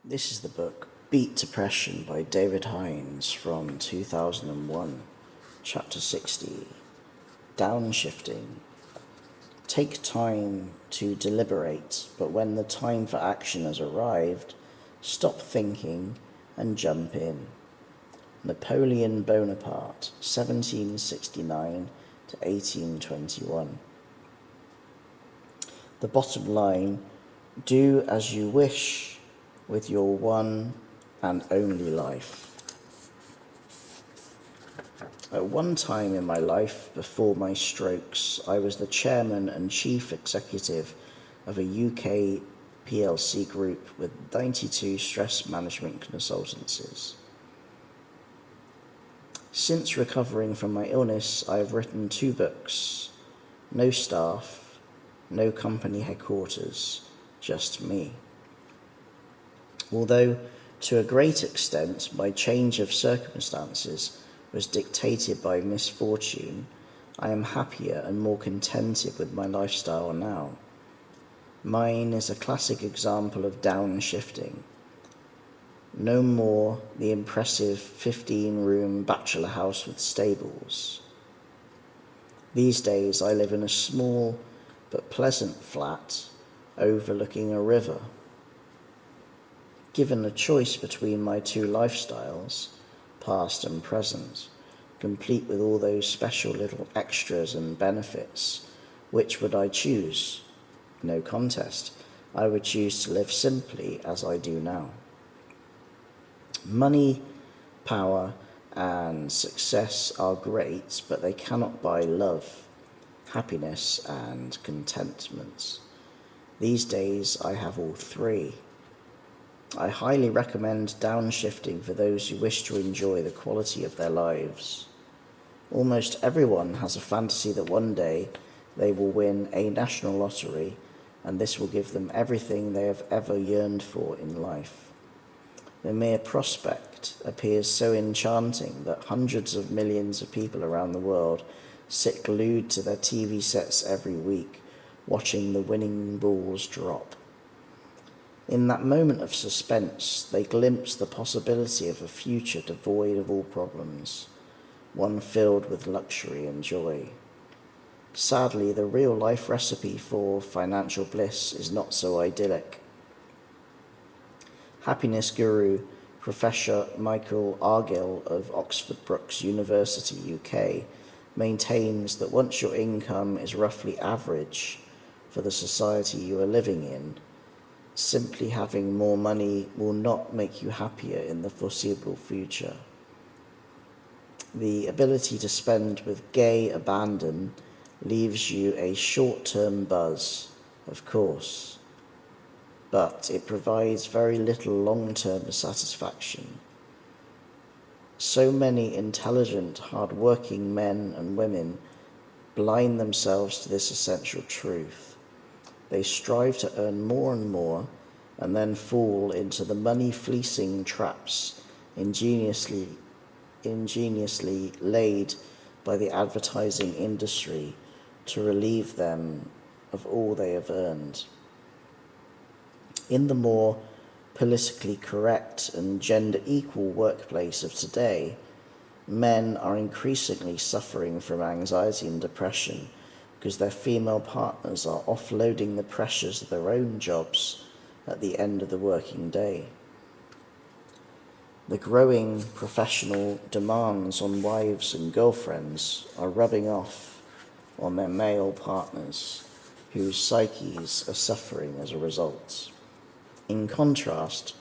This is the book Beat Depression by David Hinds from 2001, Chapter 60, Downshifting. Take time to deliberate, but when the time for action has arrived, stop thinking and jump in. Napoleon Bonaparte, 1769 to 1821. The bottom line, do as you wish with your one and only life. At one time in my life, before my strokes, I was the chairman and chief executive of a UK PLC group with 92 stress management consultancies. Since recovering from my illness, I have written 2 books. No staff, no company headquarters, just me. Although, to a great extent, my change of circumstances was dictated by misfortune, I am happier and more contented with my lifestyle now. Mine is a classic example of downshifting. No more the impressive 15-room bachelor house with stables. These days I live in a small but pleasant flat overlooking a river. Given a choice between my 2 lifestyles, past and present, complete with all those special little extras and benefits, which would I choose? No contest. I would choose to live simply as I do now. Money, power, and success are great, but they cannot buy love, happiness, and contentment. These days I have all 3. I highly recommend downshifting for those who wish to enjoy the quality of their lives. Almost everyone has a fantasy that one day they will win a national lottery, and this will give them everything they have ever yearned for in life. The mere prospect appears so enchanting that hundreds of millions of people around the world sit glued to their TV sets every week, watching the winning balls drop. In that moment of suspense, they glimpse the possibility of a future devoid of all problems, one filled with luxury and joy. Sadly, the real-life recipe for financial bliss is not so idyllic. Happiness guru Professor Michael Argyll of Oxford Brookes University, UK, maintains that once your income is roughly average for the society you are living in, simply having more money will not make you happier in the foreseeable future. The ability to spend with gay abandon leaves you a short-term buzz, of course, but it provides very little long-term satisfaction. So many intelligent, hard-working men and women blind themselves to this essential truth. They strive to earn more and more and then fall into the money-fleecing traps ingeniously laid by the advertising industry to relieve them of all they have earned. In the more politically correct and gender-equal workplace of today, men are increasingly suffering from anxiety and depression because their female partners are offloading the pressures of their own jobs at the end of the working day. The growing professional demands on wives and girlfriends are rubbing off on their male partners, whose psyches are suffering as a result. In contrast,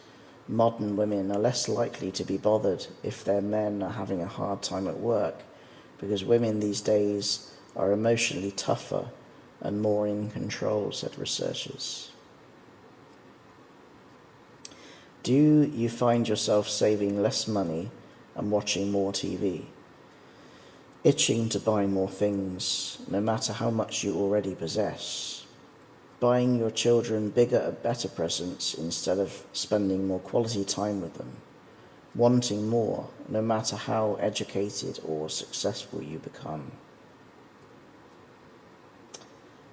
modern women are less likely to be bothered if their men are having a hard time at work, because women these days are emotionally tougher and more in control, said researchers. Do you find yourself saving less money and watching more TV? Itching to buy more things, no matter how much you already possess? Buying your children bigger and better presents instead of spending more quality time with them? Wanting more, no matter how educated or successful you become?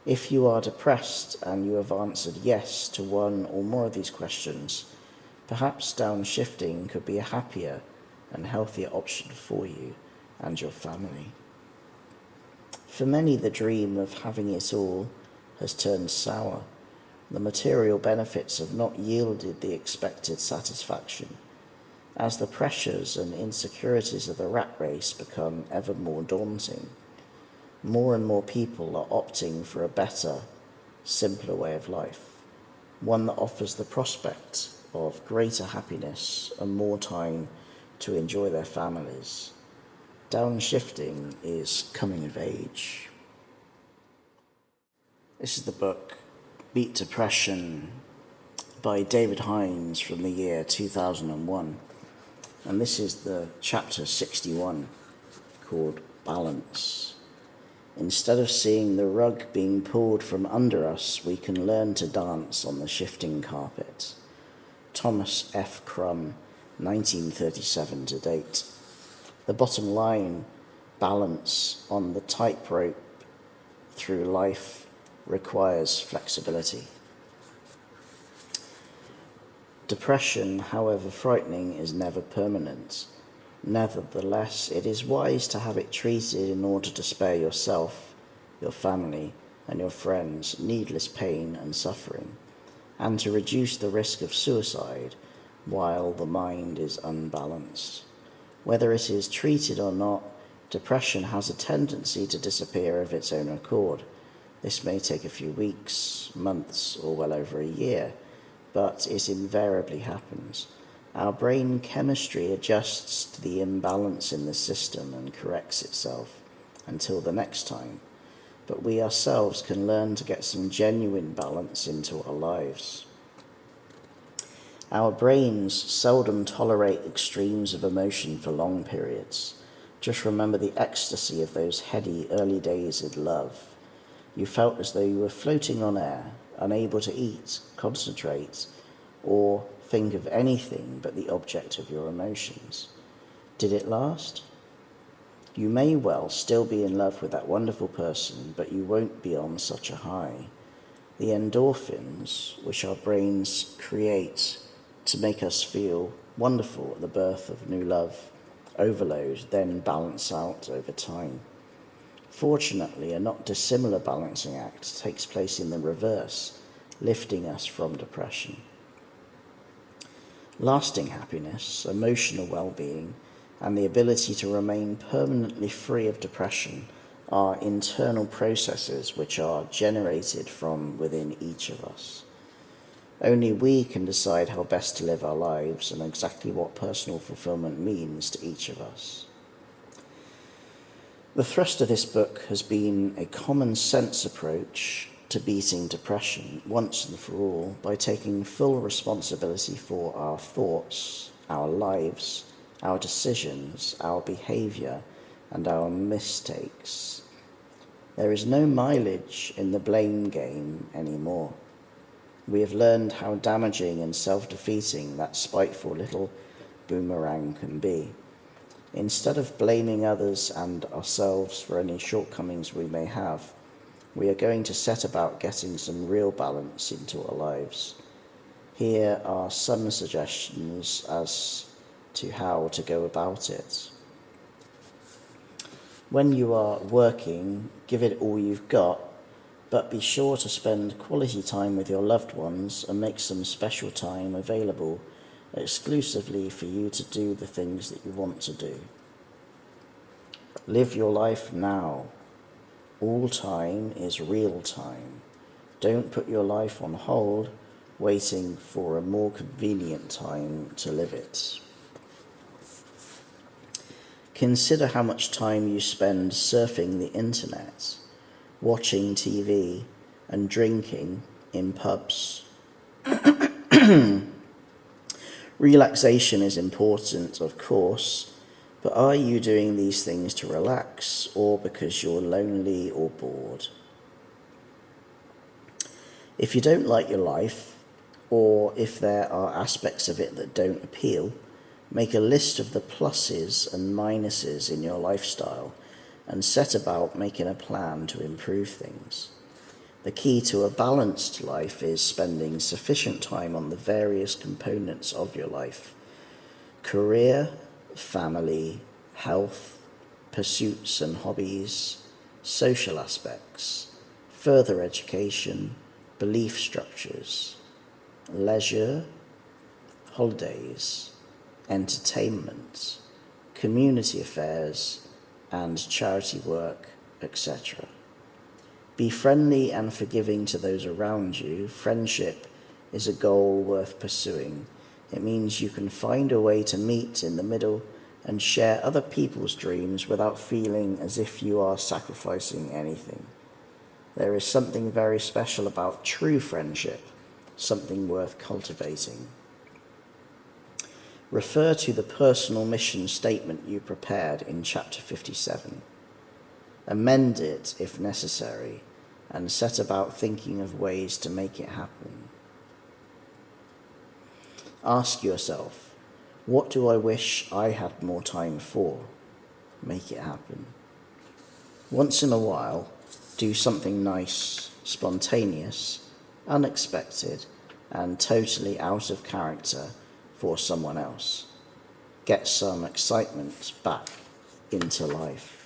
If you are depressed and you have answered yes to one or more of these questions, Perhaps downshifting could be a happier and healthier option for you and your family. For many, the dream of having it all has turned sour. The material benefits have not yielded the expected satisfaction. As the pressures and insecurities of the rat race become ever more daunting, more and more people are opting for a better, simpler way of life, one that offers the prospect of greater happiness and more time to enjoy their families. Downshifting is coming of age. This is the book Beat Depression by David Hinds from the year 2001. And this is the chapter 61 called Balance. Instead of seeing the rug being pulled from under us, we can learn to dance on the shifting carpet. Thomas F. Crum, 1937 to date. The bottom line, balance on the tightrope through life requires flexibility. Depression, however frightening, is never permanent. Nevertheless, it is wise to have it treated in order to spare yourself, your family, and your friends needless pain and suffering, and to reduce the risk of suicide while the mind is unbalanced. Whether it is treated or not, depression has a tendency to disappear of its own accord. This may take a few weeks, months, or well over a year, but it invariably happens. Our brain chemistry adjusts to the imbalance in the system and corrects itself until the next time. But we ourselves can learn to get some genuine balance into our lives. Our brains seldom tolerate extremes of emotion for long periods. Just remember the ecstasy of those heady early days in love. You felt as though you were floating on air, unable to eat, concentrate, or think of anything but the object of your emotions. Did it last? You may well still be in love with that wonderful person, but you won't be on such a high. The endorphins, which our brains create to make us feel wonderful at the birth of new love overload, then balance out over time. Fortunately, a not dissimilar balancing act takes place in the reverse, lifting us from depression. Lasting happiness, emotional well-being, and the ability to remain permanently free of depression are internal processes which are generated from within each of us. Only we can decide how best to live our lives and exactly what personal fulfillment means to each of us. The thrust of this book has been a common sense approach to beating depression once and for all by taking full responsibility for our thoughts, our lives, our decisions, our behavior, and our mistakes. There is no mileage in the blame game anymore. We have learned how damaging and self-defeating that spiteful little boomerang can be. Instead of blaming others and ourselves for any shortcomings we may have, we are going to set about getting some real balance into our lives. Here are some suggestions as to how to go about it. When you are working, give it all you've got, but be sure to spend quality time with your loved ones and make some special time available exclusively for you to do the things that you want to do. Live your life now. All time is real time. Don't put your life on hold, waiting for a more convenient time to live it. Consider how much time you spend surfing the internet, watching TV, and drinking in pubs. Relaxation is important, of course, but are you doing these things to relax or because you're lonely or bored? If you don't like your life, or if there are aspects of it that don't appeal, make a list of the pluses and minuses in your lifestyle and set about making a plan to improve things. The key to a balanced life is spending sufficient time on the various components of your life: career, family, health, pursuits and hobbies, social aspects, further education, belief structures, leisure, holidays, entertainment, community affairs, and charity work, etc. Be friendly and forgiving to those around you. Friendship is a goal worth pursuing. It means you can find a way to meet in the middle and share other people's dreams without feeling as if you are sacrificing anything. There is something very special about true friendship, something worth cultivating. Refer to the personal mission statement you prepared in chapter 57. Amend it if necessary, and set about thinking of ways to make it happen. Ask yourself, what do I wish I had more time for? Make it happen. Once in a while, do something nice, spontaneous, unexpected, and totally out of character for someone else. Get some excitement back into life.